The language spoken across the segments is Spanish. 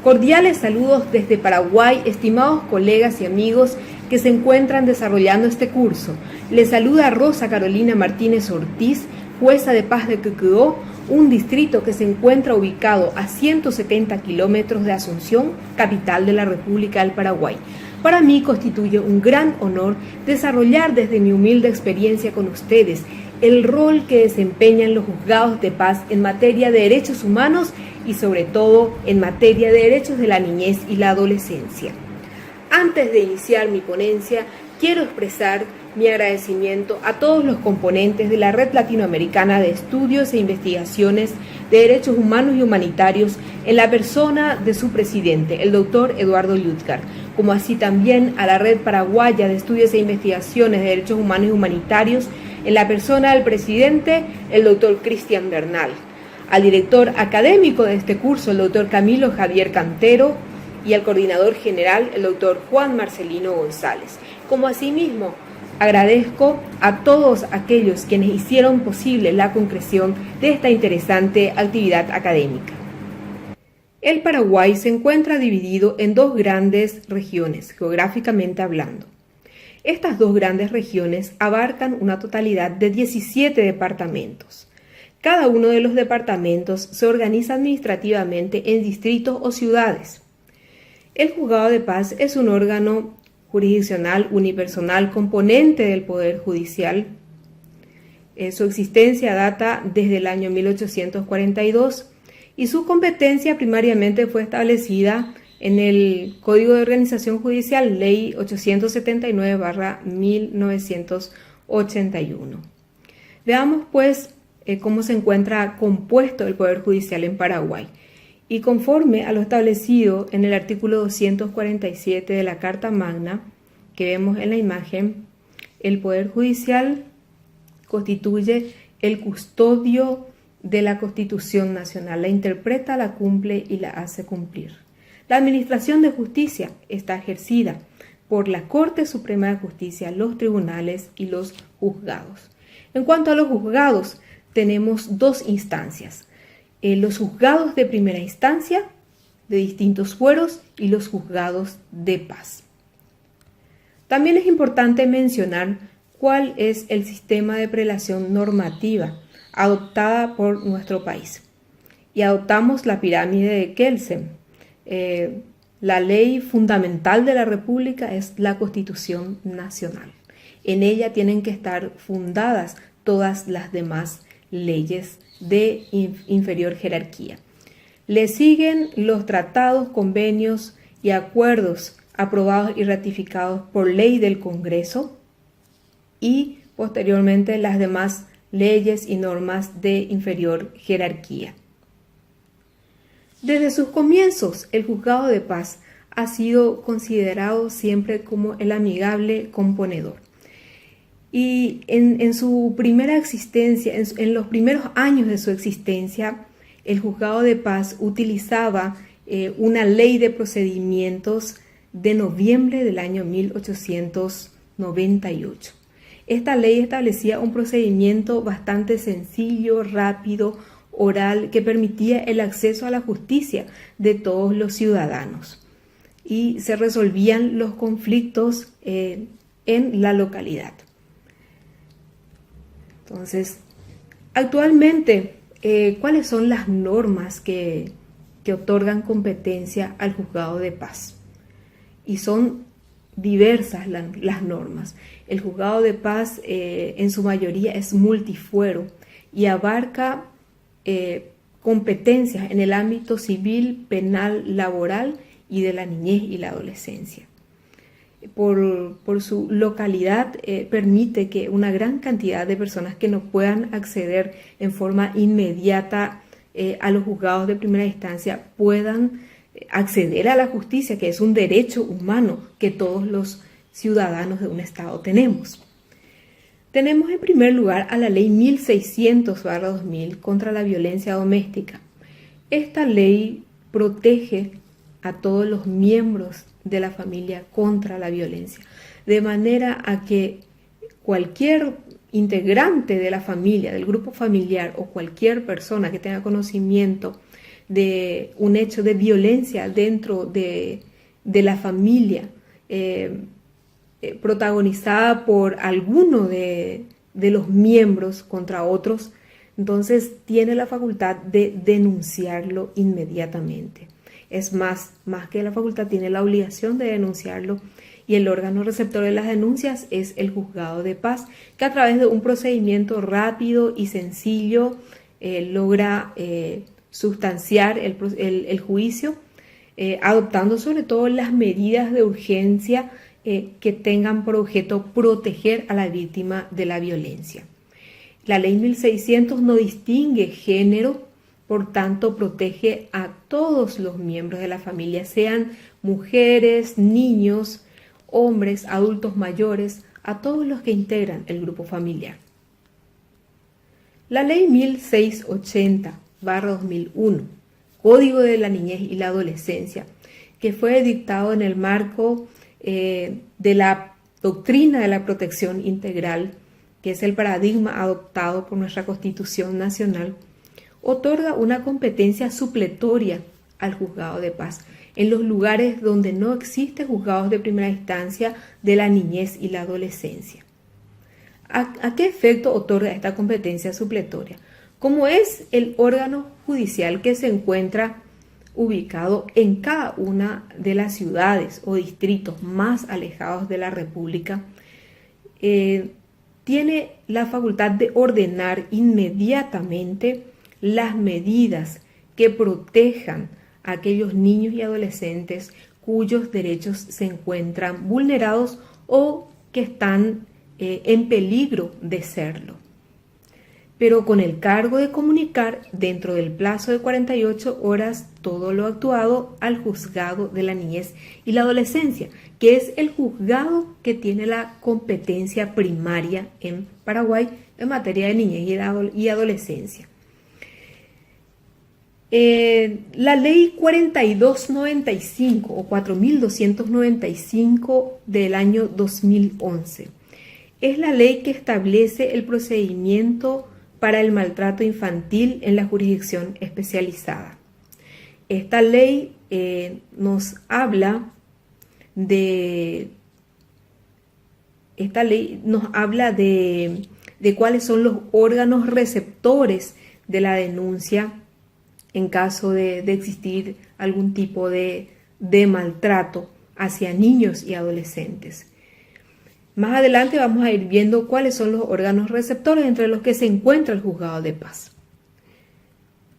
Cordiales saludos desde Paraguay, estimados colegas y amigos que se encuentran desarrollando este curso. Les saluda Rosa Carolina Martínez Ortiz, jueza de paz de Quequegó, un distrito que se encuentra ubicado a 170 kilómetros de Asunción, capital de la República del Paraguay. Para mí constituye un gran honor desarrollar desde mi humilde experiencia con ustedes el rol que desempeñan los juzgados de paz en materia de derechos humanos y sobre todo en materia de derechos de la niñez y la adolescencia. Antes de iniciar mi ponencia, quiero expresar mi agradecimiento a todos los componentes de la Red Latinoamericana de Estudios e Investigaciones de Derechos Humanos y Humanitarios en la persona de su presidente, el doctor Eduardo Lludgar, como así también a la Red Paraguaya de Estudios e Investigaciones de Derechos Humanos y Humanitarios en la persona del presidente, el doctor Cristian Bernal, al director académico de este curso, el doctor Camilo Javier Cantero, y al coordinador general, el doctor Juan Marcelino González. Como asimismo, agradezco a todos aquellos quienes hicieron posible la concreción de esta interesante actividad académica. El Paraguay se encuentra dividido en dos grandes regiones, geográficamente hablando. Estas dos grandes regiones abarcan una totalidad de 17 departamentos. Cada uno de los departamentos se organiza administrativamente en distritos o ciudades. El Juzgado de Paz es un órgano jurisdiccional unipersonal componente del Poder Judicial. Su existencia data desde el año 1842 y su competencia primariamente fue establecida en el Código de Organización Judicial, Ley 879/1981. Veamos pues cómo se encuentra compuesto el Poder Judicial en Paraguay. Y conforme a lo establecido en el artículo 247 de la Carta Magna, que vemos en la imagen, el Poder Judicial constituye el custodio de la Constitución Nacional, la interpreta, la cumple y la hace cumplir. La administración de justicia está ejercida por la Corte Suprema de Justicia, los tribunales y los juzgados. En cuanto a los juzgados, tenemos dos instancias. Los juzgados de primera instancia de distintos fueros y los juzgados de paz. También es importante mencionar cuál es el sistema de prelación normativa adoptada por nuestro país. Y adoptamos la pirámide de Kelsen. La ley fundamental de la República es la Constitución Nacional. En ella tienen que estar fundadas todas las demás leyes de inferior jerarquía. Le siguen los tratados, convenios y acuerdos aprobados y ratificados por ley del Congreso y posteriormente las demás leyes y normas de inferior jerarquía. Desde sus comienzos, el Juzgado de Paz ha sido considerado siempre como el amigable componedor. Y en su primera existencia, en los primeros años de su existencia, el Juzgado de Paz utilizaba una ley de procedimientos de noviembre del año 1898. Esta ley establecía un procedimiento bastante sencillo, rápido, oral, que permitía el acceso a la justicia de todos los ciudadanos y se resolvían los conflictos en la localidad. Entonces, actualmente, ¿cuáles son las normas que otorgan competencia al Juzgado de Paz? Y son diversas las normas. El Juzgado de Paz en su mayoría es multifuero y abarca competencias en el ámbito civil, penal, laboral y de la niñez y la adolescencia. Por su localidad permite que una gran cantidad de personas que no puedan acceder en forma inmediata a los juzgados de primera instancia puedan acceder a la justicia, que es un derecho humano que todos los ciudadanos de un estado tenemos. Tenemos en primer lugar a la ley 1600/2000 contra la violencia doméstica. Esta ley protege a todos los miembros de la familia contra la violencia, de manera a que cualquier integrante de la familia, del grupo familiar o cualquier persona que tenga conocimiento de un hecho de violencia dentro de la familia, protagonizada por alguno de los miembros contra otros, entonces tiene la facultad de denunciarlo inmediatamente. Es más que la facultad, tiene la obligación de denunciarlo, y el órgano receptor de las denuncias es el juzgado de paz, que a través de un procedimiento rápido y sencillo logra sustanciar el juicio, adoptando sobre todo las medidas de urgencia que tengan por objeto proteger a la víctima de la violencia. La ley 1600 no distingue género, por tanto protege a todos los miembros de la familia, sean mujeres, niños, hombres, adultos mayores, a todos los que integran el grupo familiar. La ley 1680/2001, Código de la Niñez y la Adolescencia, que fue dictado en el marco de la doctrina de la protección integral, que es el paradigma adoptado por nuestra Constitución Nacional, otorga una competencia supletoria al juzgado de paz en los lugares donde no existen juzgados de primera instancia de la niñez y la adolescencia. ¿A qué efecto otorga esta competencia supletoria? Como es el órgano judicial que se encuentra ubicado en cada una de las ciudades o distritos más alejados de la República, tiene la facultad de ordenar inmediatamente las medidas que protejan a aquellos niños y adolescentes cuyos derechos se encuentran vulnerados o que están en peligro de serlo, pero con el cargo de comunicar dentro del plazo de 48 horas todo lo actuado al juzgado de la niñez y la adolescencia, que es el juzgado que tiene la competencia primaria en Paraguay en materia de niñez y adolescencia. La ley 4295 o 4295 del año 2011 es la ley que establece el procedimiento para el maltrato infantil en la jurisdicción especializada. Esta ley nos habla de cuáles son los órganos receptores de la denuncia en caso de existir algún tipo de maltrato hacia niños y adolescentes. Más adelante vamos a ir viendo cuáles son los órganos receptores entre los que se encuentra el juzgado de paz.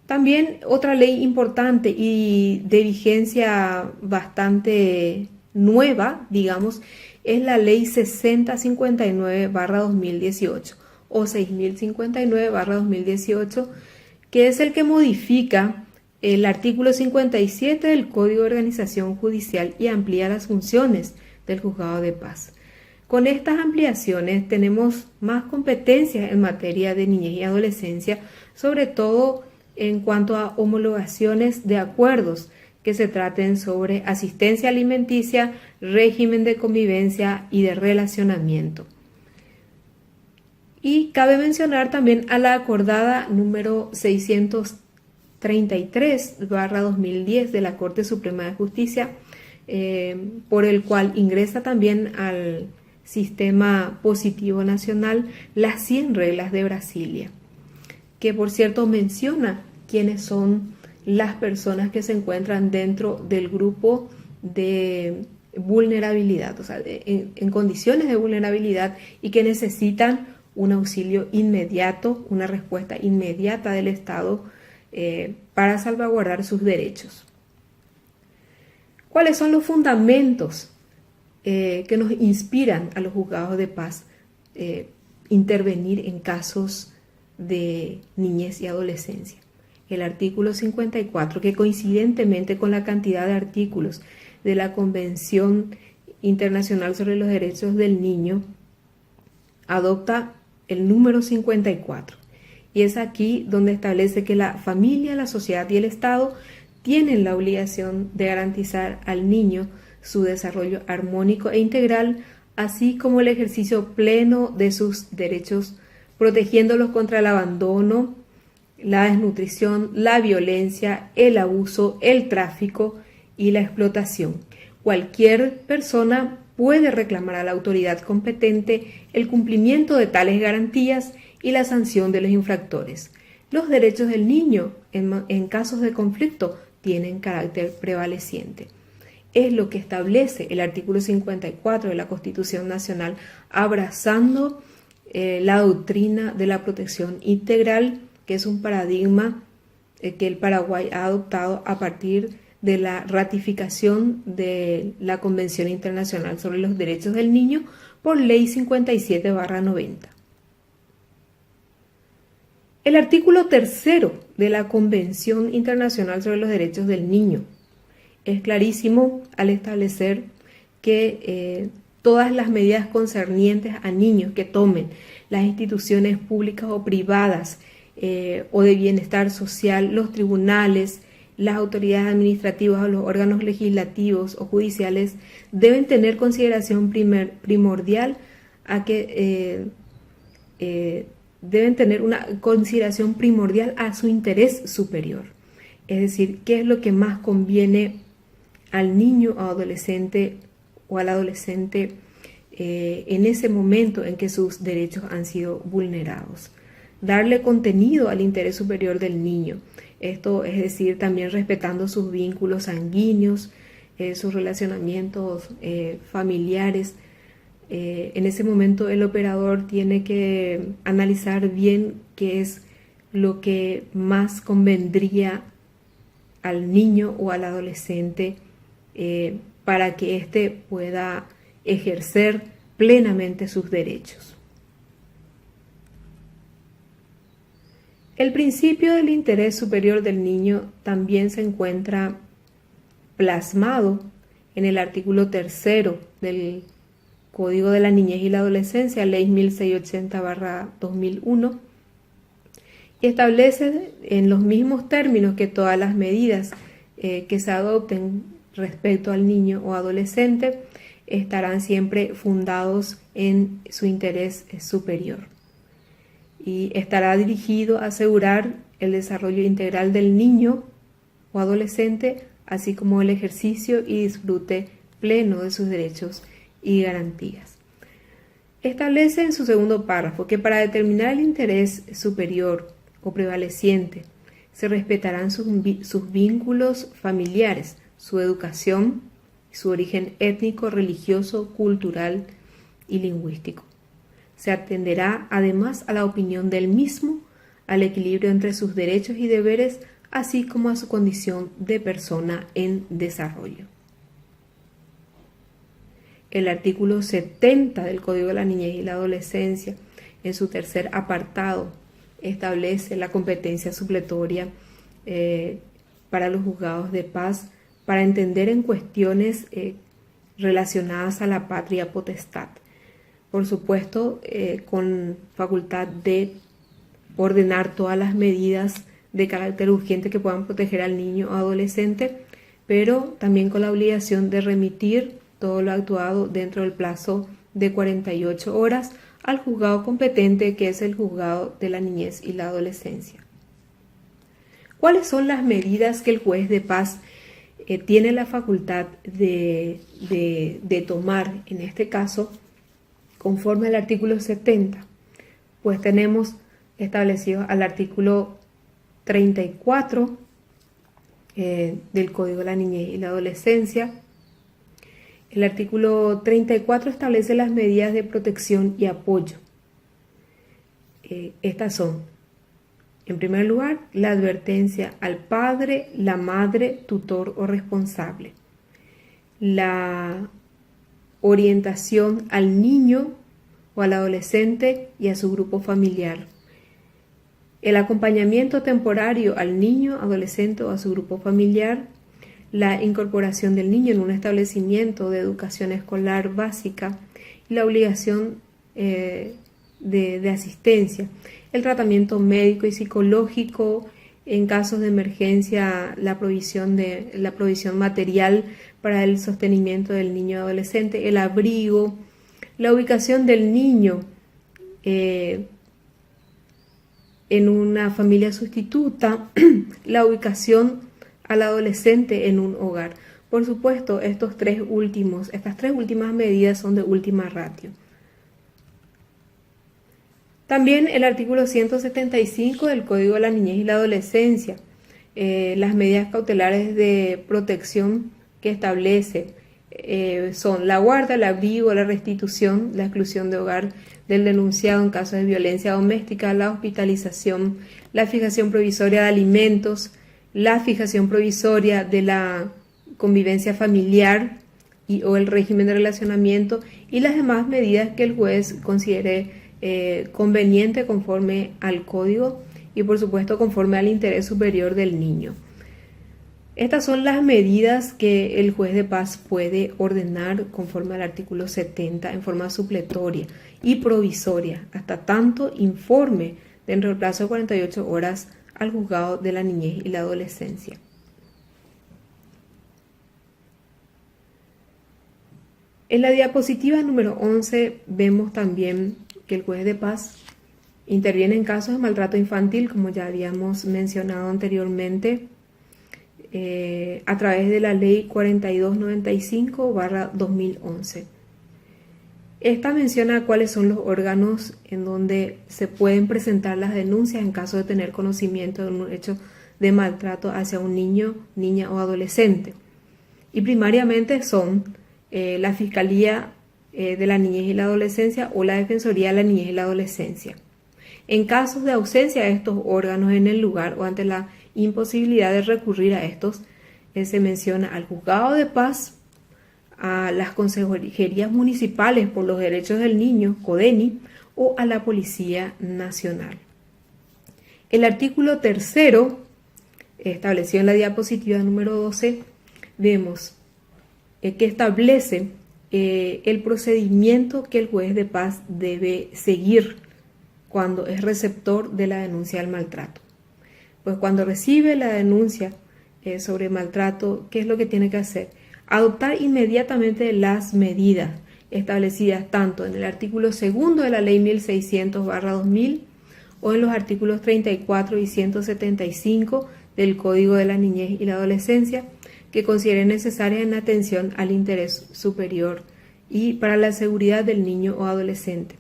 También otra ley importante y de vigencia bastante nueva, digamos, es la ley 6059/2018 o 6059/2018, que es el que modifica el artículo 57 del Código de Organización Judicial y amplía las funciones del juzgado de paz. Con estas ampliaciones tenemos más competencias en materia de niñez y adolescencia, sobre todo en cuanto a homologaciones de acuerdos que se traten sobre asistencia alimenticia, régimen de convivencia y de relacionamiento. Y cabe mencionar también a la acordada número 633/2010 de la Corte Suprema de Justicia, por el cual ingresa también al Sistema Positivo Nacional las 100 reglas de Brasilia, que por cierto menciona quiénes son las personas que se encuentran dentro del grupo de vulnerabilidad, o sea, en condiciones de vulnerabilidad y que necesitan un auxilio inmediato, una respuesta inmediata del Estado para salvaguardar sus derechos. ¿Cuáles son los fundamentos que nos inspiran a los juzgados de paz intervenir en casos de niñez y adolescencia? El artículo 54, que coincidentemente con la cantidad de artículos de la Convención Internacional sobre los Derechos del Niño, adopta el número 54. Y es aquí donde establece que la familia, la sociedad y el Estado tienen la obligación de garantizar al niño su desarrollo armónico e integral, así como el ejercicio pleno de sus derechos, protegiéndolos contra el abandono, la desnutrición, la violencia, el abuso, el tráfico y la explotación. Cualquier persona puede reclamar a la autoridad competente el cumplimiento de tales garantías y la sanción de los infractores. Los derechos del niño en casos de conflicto tienen carácter prevaleciente. Es lo que establece el artículo 54 de la Constitución Nacional, abrazando la doctrina de la protección integral, que es un paradigma que el Paraguay ha adoptado a partir de la ratificación de la Convención Internacional sobre los Derechos del Niño por Ley 57/90. El artículo 3 de la Convención Internacional sobre los Derechos del Niño es clarísimo al establecer que todas las medidas concernientes a niños que tomen las instituciones públicas o privadas o de bienestar social, los tribunales, las autoridades administrativas o los órganos legislativos o judiciales deben tener consideración primordial deben tener una consideración primordial a su interés superior. Es decir, qué es lo que más conviene al niño o adolescente o al adolescente en ese momento en que sus derechos han sido vulnerados. Darle contenido al interés superior del niño. Esto es decir, también respetando sus vínculos sanguíneos, sus relacionamientos familiares. En ese momento el operador tiene que analizar bien qué es lo que más convendría al niño o al adolescente para que éste pueda ejercer plenamente sus derechos. El principio del interés superior del niño también se encuentra plasmado en el artículo 3 del Código de la Niñez y la Adolescencia, Ley 1680/2001, y establece en los mismos términos que todas las medidas que se adopten respecto al niño o adolescente estarán siempre fundados en su interés superior y estará dirigido a asegurar el desarrollo integral del niño o adolescente, así como el ejercicio y disfrute pleno de sus derechos y garantías. Establece en su segundo párrafo que para determinar el interés superior o prevaleciente se respetarán sus vínculos familiares, su educación, su origen étnico, religioso, cultural y lingüístico. Se atenderá además a la opinión del mismo, al equilibrio entre sus derechos y deberes, así como a su condición de persona en desarrollo. El artículo 70 del Código de la Niñez y la Adolescencia, en su tercer apartado, establece la competencia supletoria para los juzgados de paz para entender en cuestiones relacionadas a la patria potestad. Por supuesto, con facultad de ordenar todas las medidas de carácter urgente que puedan proteger al niño o adolescente, pero también con la obligación de remitir todo lo actuado dentro del plazo de 48 horas al juzgado competente, que es el juzgado de la niñez y la adolescencia. ¿Cuáles son las medidas que el juez de paz tiene la facultad de tomar en este caso conforme al artículo 70? Pues tenemos establecido al artículo 34 del Código de la Niñez y la Adolescencia. El artículo 34 establece las medidas de protección y apoyo. Estas son, en primer lugar, la advertencia al padre, la madre, tutor o responsable. La orientación al niño o al adolescente y a su grupo familiar. El acompañamiento temporario al niño, adolescente o a su grupo familiar. La incorporación del niño en un establecimiento de educación escolar básica y la obligación de asistencia, el tratamiento médico y psicológico, en casos de emergencia la provisión material para el sostenimiento del niño o adolescente, el abrigo, la ubicación del niño en una familia sustituta, la ubicación al adolescente en un hogar. Por supuesto, estas tres últimas medidas son de última ratio. También el artículo 175 del Código de la Niñez y la Adolescencia, las medidas cautelares de protección que establece son la guarda, el abrigo, la restitución, la exclusión de hogar del denunciado en caso de violencia doméstica, la hospitalización, la fijación provisoria de alimentos, la fijación provisoria de la convivencia familiar o el régimen de relacionamiento y las demás medidas que el juez considere conveniente conforme al código y por supuesto conforme al interés superior del niño. Estas son las medidas que el juez de paz puede ordenar conforme al artículo 70 en forma supletoria y provisoria, hasta tanto informe dentro del plazo de 48 horas al juzgado de la niñez y la adolescencia. En la diapositiva número 11 vemos también que el juez de paz interviene en casos de maltrato infantil, como ya habíamos mencionado anteriormente, a través de la ley 4295/2011. Esta menciona cuáles son los órganos en donde se pueden presentar las denuncias en caso de tener conocimiento de un hecho de maltrato hacia un niño, niña o adolescente. Y primariamente son la Fiscalía de la Niñez y la Adolescencia o la Defensoría de la Niñez y la Adolescencia. En casos de ausencia de estos órganos en el lugar o ante la imposibilidad de recurrir a estos, se menciona al Juzgado de Paz, a las consejerías municipales por los derechos del niño, CODENI, o a la Policía Nacional. El artículo 3, establecido en la diapositiva número 12, vemos que establece el procedimiento que el juez de paz debe seguir cuando es receptor de la denuncia del maltrato. Pues cuando recibe la denuncia sobre maltrato, ¿qué es lo que tiene que hacer? Adoptar inmediatamente las medidas establecidas tanto en el artículo 2 de la ley 1600/2000 o en los artículos 34 y 175 del Código de la Niñez y la Adolescencia, que considere necesarias en atención al interés superior y para la seguridad del niño o adolescente.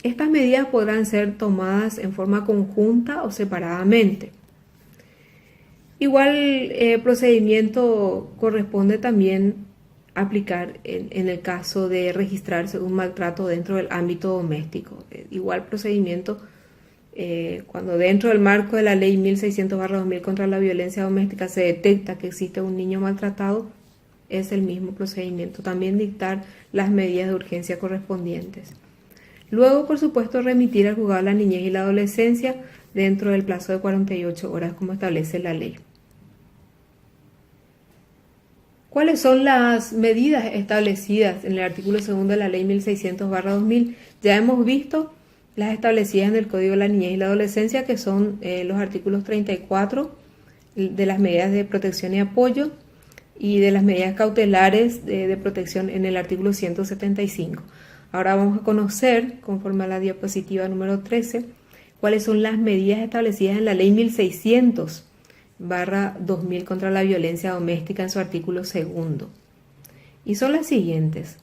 Estas medidas podrán ser tomadas en forma conjunta o separadamente. Igual procedimiento corresponde también aplicar en el caso de registrarse un maltrato dentro del ámbito doméstico. Igual procedimiento cuando dentro del marco de la ley 1600/2000 contra la violencia doméstica se detecta que existe un niño maltratado, es el mismo procedimiento. También dictar las medidas de urgencia correspondientes. Luego, por supuesto, remitir al juzgado de la niñez y la adolescencia dentro del plazo de 48 horas, como establece la ley. ¿Cuáles son las medidas establecidas en el artículo 2 de la ley 1600/2000? Ya hemos visto las establecidas en el Código de la Niñez y la Adolescencia, que son los artículos 34 de las medidas de protección y apoyo y de las medidas cautelares de protección en el artículo 175. Ahora vamos a conocer, conforme a la diapositiva número 13, cuáles son las medidas establecidas en la ley 1600/2000 contra la violencia doméstica en su artículo 2. Y son las siguientes: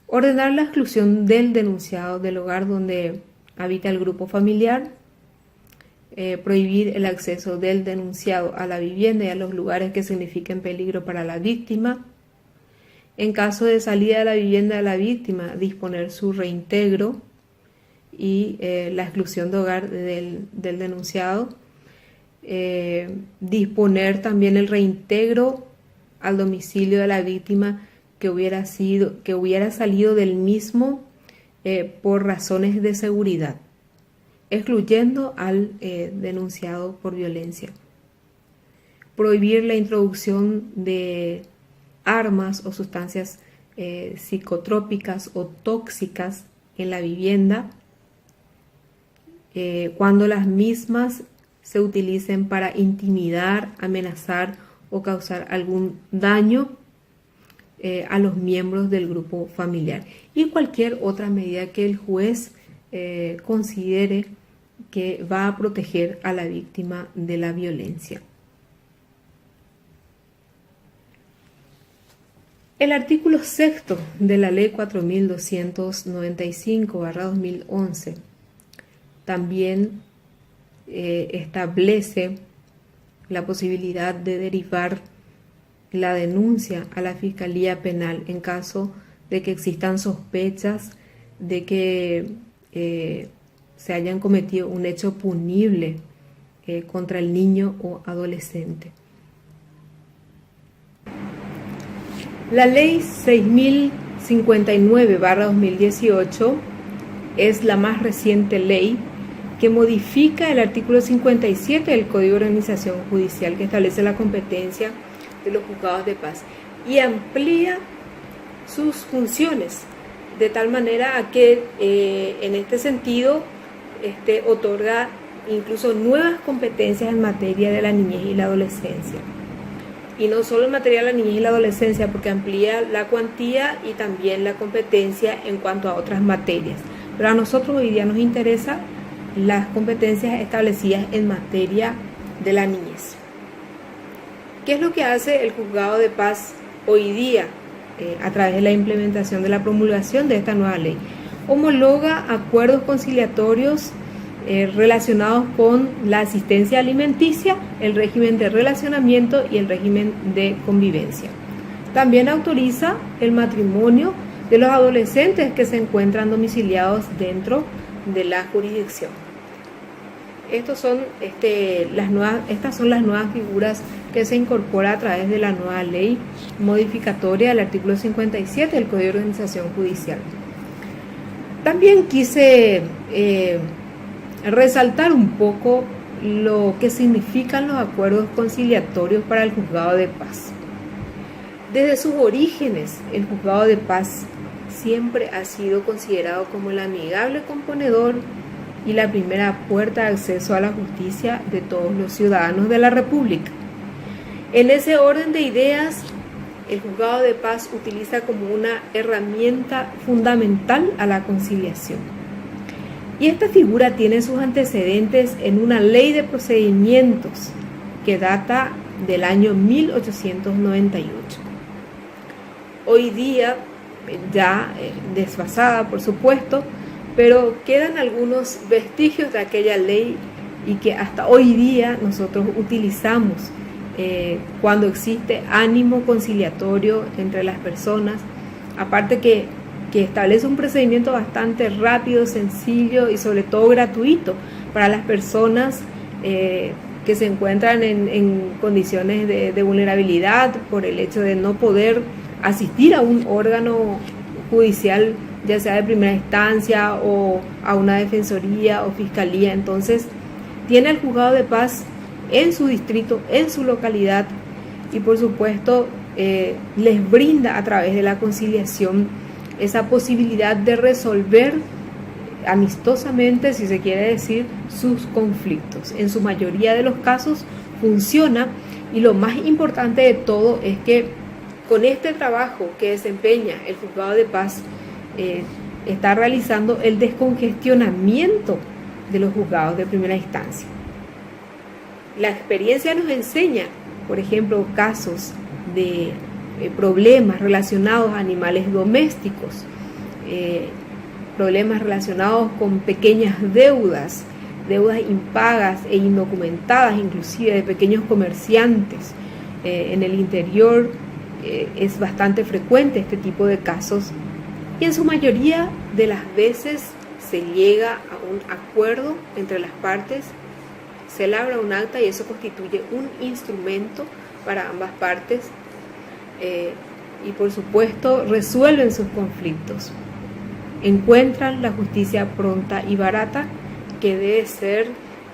ordenar la exclusión del denunciado del hogar donde habita el grupo familiar, prohibir el acceso del denunciado a la vivienda y a los lugares que signifiquen peligro para la víctima. En caso de salida de la vivienda de la víctima, disponer su reintegro y la exclusión de hogar del denunciado. Disponer también el reintegro al domicilio de la víctima que hubiera salido del mismo por razones de seguridad, excluyendo al denunciado por violencia. Prohibir la introducción de armas o sustancias psicotrópicas o tóxicas en la vivienda cuando las mismas se utilicen para intimidar, amenazar o causar algún daño a los miembros del grupo familiar, y cualquier otra medida que el juez considere que va a proteger a la víctima de la violencia. El artículo 6 de la Ley 4295/2011 también establece la posibilidad de derivar la denuncia a la Fiscalía Penal en caso de que existan sospechas de que se hayan cometido un hecho punible contra el niño o adolescente. La Ley 6059/2018 es la más reciente ley que modifica el artículo 57 del Código de Organización Judicial, que establece la competencia de los juzgados de paz y amplía sus funciones de tal manera a que en este sentido otorga incluso nuevas competencias en materia de la niñez y la adolescencia. Y no solo en materia de la niñez y la adolescencia, porque amplía la cuantía y también la competencia en cuanto a otras materias. Pero a nosotros hoy día nos interesa las competencias establecidas en materia de la niñez. ¿Qué es lo que hace el Juzgado de Paz hoy día a través de la implementación de la promulgación de esta nueva ley? Homologa acuerdos conciliatorios relacionados con la asistencia alimenticia, el régimen de relacionamiento y el régimen de convivencia. También autoriza el matrimonio de los adolescentes que se encuentran domiciliados dentro de la jurisdicción. Estas son las nuevas figuras que se incorporan a través de la nueva ley modificatoria del artículo 57 del Código de Organización Judicial. También quise resaltar un poco lo que significan los acuerdos conciliatorios para el Juzgado de Paz. Desde sus orígenes, el Juzgado de Paz siempre ha sido considerado como el amigable componedor y la primera puerta de acceso a la justicia de todos los ciudadanos de la República. En ese orden de ideas, el Juzgado de Paz utiliza como una herramienta fundamental a la conciliación. Y esta figura tiene sus antecedentes en una ley de procedimientos que data del año 1898. Hoy día, ya desfasada por supuesto, pero quedan algunos vestigios de aquella ley y que hasta hoy día nosotros utilizamos cuando existe ánimo conciliatorio entre las personas, aparte que establece un procedimiento bastante rápido, sencillo y sobre todo gratuito para las personas que se encuentran en condiciones de vulnerabilidad por el hecho de no poder asistir a un órgano judicial, ya sea de primera instancia o a una defensoría o fiscalía. Entonces tiene el Juzgado de Paz en su distrito, en su localidad, y por supuesto les brinda a través de la conciliación esa posibilidad de resolver amistosamente, si se quiere decir, sus conflictos. En su mayoría de los casos funciona, y lo más importante de todo es que con este trabajo que desempeña el Juzgado de Paz está realizando el descongestionamiento de los juzgados de primera instancia. La experiencia nos enseña, por ejemplo, casos de problemas relacionados a animales domésticos, problemas relacionados con pequeñas deudas impagas e indocumentadas, inclusive de pequeños comerciantes. En el interior es bastante frecuente este tipo de casos, y en su mayoría de las veces se llega a un acuerdo entre las partes, se elabora un acta y eso constituye un instrumento para ambas partes, y por supuesto resuelven sus conflictos, encuentran la justicia pronta y barata, que debe ser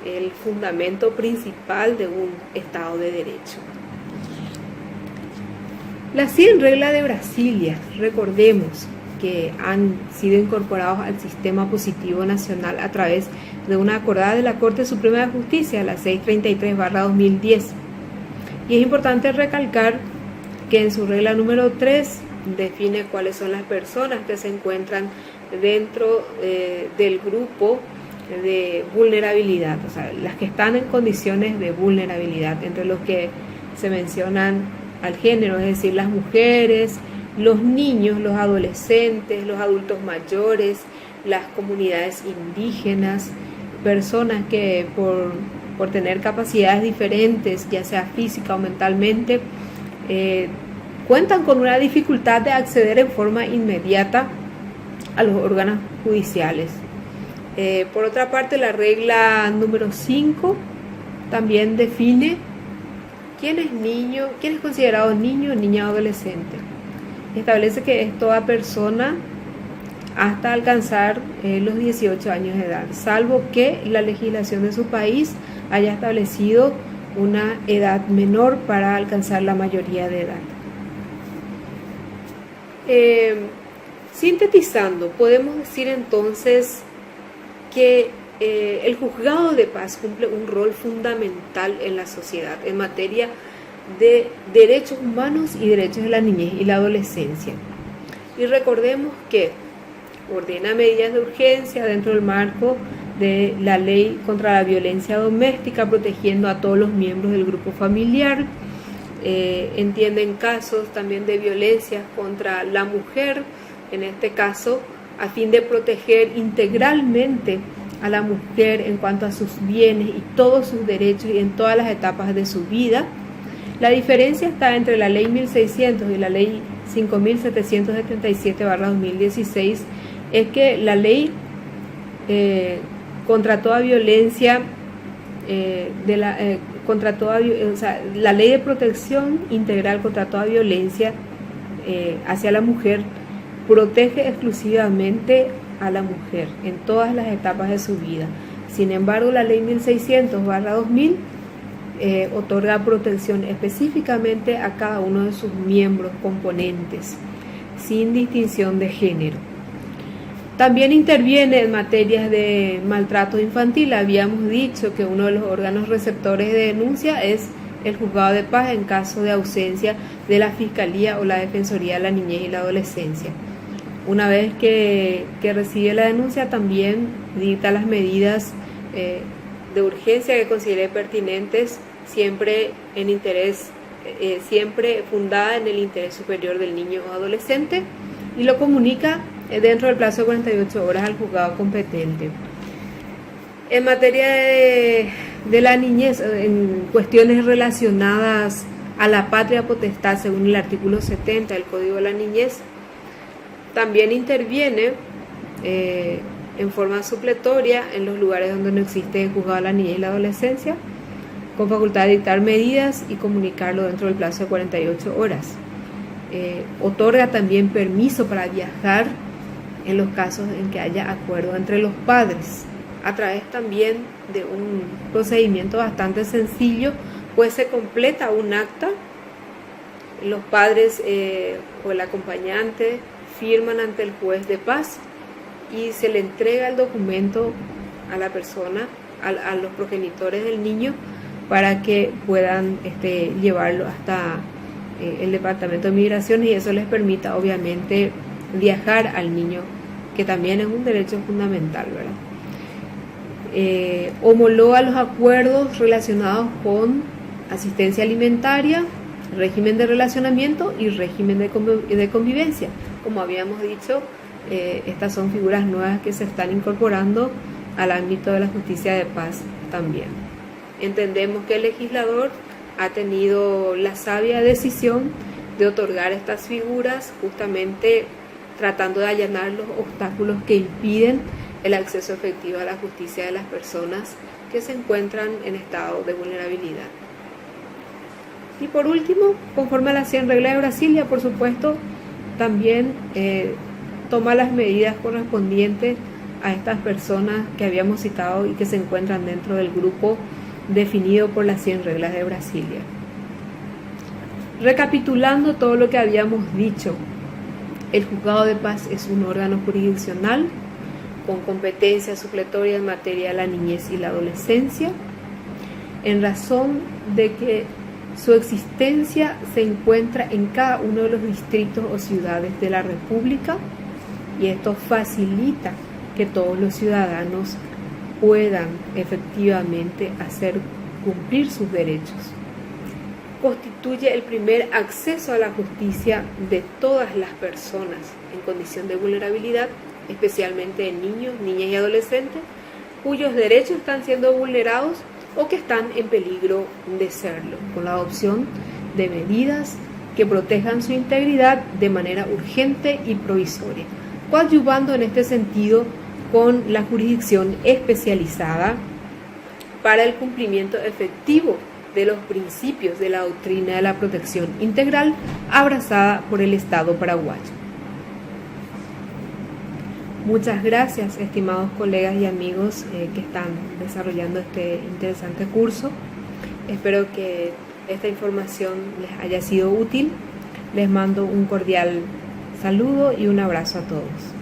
el fundamento principal de un Estado de Derecho. Las 100 reglas de Brasilia, recordemos que han sido incorporados al sistema positivo nacional a través de una acordada de la Corte Suprema de Justicia, la 633/2010. Y es importante recalcar que en su regla número 3 define cuáles son las personas que se encuentran dentro del grupo de vulnerabilidad, o sea, las que están en condiciones de vulnerabilidad, entre los que se mencionan al género, es decir, las mujeres, los niños, los adolescentes, los adultos mayores, las comunidades indígenas, personas que por tener capacidades diferentes, ya sea física o mentalmente, cuentan con una dificultad de acceder en forma inmediata a los órganos judiciales. Por otra parte, la regla número 5 también define quién es niño, quién es considerado niño, niña o adolescente. Establece que es toda persona hasta alcanzar los 18 años de edad, salvo que la legislación de su país haya establecido una edad menor para alcanzar la mayoría de edad. Sintetizando, podemos decir entonces que el juzgado de paz cumple un rol fundamental en la sociedad en materia de derechos humanos y derechos de la niñez y la adolescencia. Y recordemos que ordena medidas de urgencia dentro del marco de la ley contra la violencia doméstica, protegiendo a todos los miembros del grupo familiar. Entienden casos también de violencia contra la mujer, en este caso, a fin de proteger integralmente a la mujer en cuanto a sus bienes y todos sus derechos y en todas las etapas de su vida. La diferencia está entre la ley 1600 y la ley 5777/2016, es que la ley contra toda violencia, la ley de protección integral contra toda violencia hacia la mujer protege exclusivamente a la mujer en todas las etapas de su vida. Sin embargo, la ley 1600/2000 otorga protección específicamente a cada uno de sus miembros componentes, sin distinción de género. También interviene en materias de maltrato infantil. Habíamos dicho que uno de los órganos receptores de denuncia es el juzgado de paz en caso de ausencia de la Fiscalía o la Defensoría de la Niñez y la Adolescencia. Una vez que recibe la denuncia, también dicta las medidas de urgencia que considere pertinentes, siempre fundada en el interés superior del niño o adolescente, y lo comunica dentro del plazo de 48 horas al juzgado competente. En materia de la niñez, en cuestiones relacionadas a la patria potestad, según el artículo 70 del Código de la Niñez, también interviene en forma supletoria en los lugares donde no existe juzgado de la niñez y la adolescencia, con facultad de dictar medidas y comunicarlo dentro del plazo de 48 horas. Otorga también permiso para viajar en los casos en que haya acuerdo entre los padres, a través también de un procedimiento bastante sencillo, pues se completa un acta, los padres o el acompañante firman ante el juez de paz y se le entrega el documento a la persona, a los progenitores del niño, para que puedan llevarlo hasta el Departamento de Migración, y eso les permita obviamente viajar al niño, que también es un derecho fundamental, ¿verdad? Homologa los acuerdos relacionados con asistencia alimentaria, régimen de relacionamiento y régimen de convivencia. Como habíamos dicho, estas son figuras nuevas que se están incorporando al ámbito de la justicia de paz también. Entendemos que el legislador ha tenido la sabia decisión de otorgar estas figuras, justamente tratando de allanar los obstáculos que impiden el acceso efectivo a la justicia de las personas que se encuentran en estado de vulnerabilidad. Y por último, conforme a las 100 reglas de Brasilia, por supuesto, también toma las medidas correspondientes a estas personas que habíamos citado y que se encuentran dentro del grupo definido por las 100 reglas de Brasilia. Recapitulando todo lo que habíamos dicho, el juzgado de paz es un órgano jurisdiccional con competencia supletoria en materia de la niñez y la adolescencia, en razón de que su existencia se encuentra en cada uno de los distritos o ciudades de la República, y esto facilita que todos los ciudadanos puedan efectivamente hacer cumplir sus derechos. Constituye el primer acceso a la justicia de todas las personas en condición de vulnerabilidad, especialmente de niños, niñas y adolescentes, cuyos derechos están siendo vulnerados o que están en peligro de serlo, con la adopción de medidas que protejan su integridad de manera urgente y provisoria, coadyuvando en este sentido con la jurisdicción especializada para el cumplimiento efectivo de los principios de la doctrina de la protección integral abrazada por el Estado paraguayo. Muchas gracias, estimados colegas y amigos que están desarrollando este interesante curso. Espero que esta información les haya sido útil. Les mando un cordial saludo y un abrazo a todos.